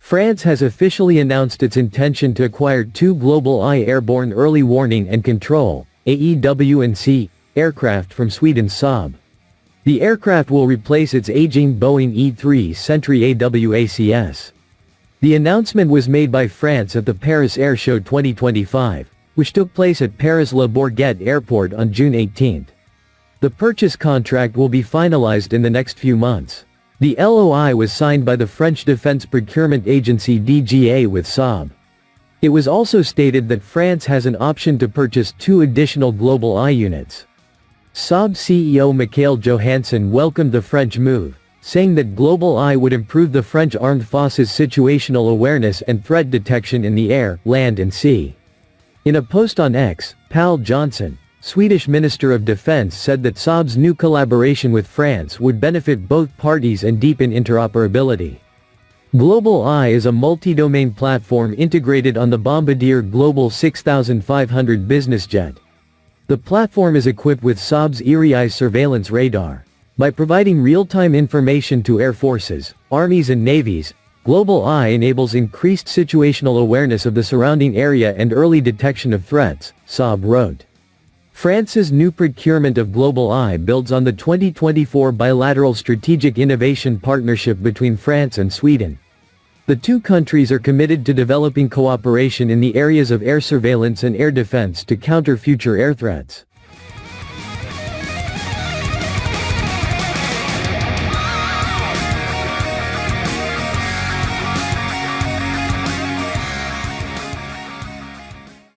France has officially announced its intention to acquire two GlobalEye Airborne Early Warning and Control (AEW&C) aircraft from Sweden's Saab. The aircraft will replace its aging Boeing E-3 Sentry AWACS. The announcement was made by France at the Paris Air Show 2025, which took place at Paris-Le Bourget Airport on June 18. The purchase contract will be finalized in the next few months. The LOI was signed by the French Defense Procurement Agency DGA with Saab. It was also stated that France has an option to purchase two additional GlobalEye units. Saab CEO Michael Johansson welcomed the French move, saying that GlobalEye would improve the French armed forces' situational awareness and threat detection in the air, land and sea. In a post on X, Pål Johnson, Swedish Minister of Defense, said that Saab's new collaboration with France would benefit both parties and deepen interoperability. GlobalEye is a multi-domain platform integrated on the Bombardier Global 6500 business jet. The platform is equipped with Saab's E-3 surveillance radar. By providing real-time information to air forces, armies and navies, GlobalEye enables increased situational awareness of the surrounding area and early detection of threats, Saab wrote. France's new procurement of GlobalEye builds on the 2024 bilateral strategic innovation partnership between France and Sweden. The two countries are committed to developing cooperation in the areas of air surveillance and air defense to counter future air threats.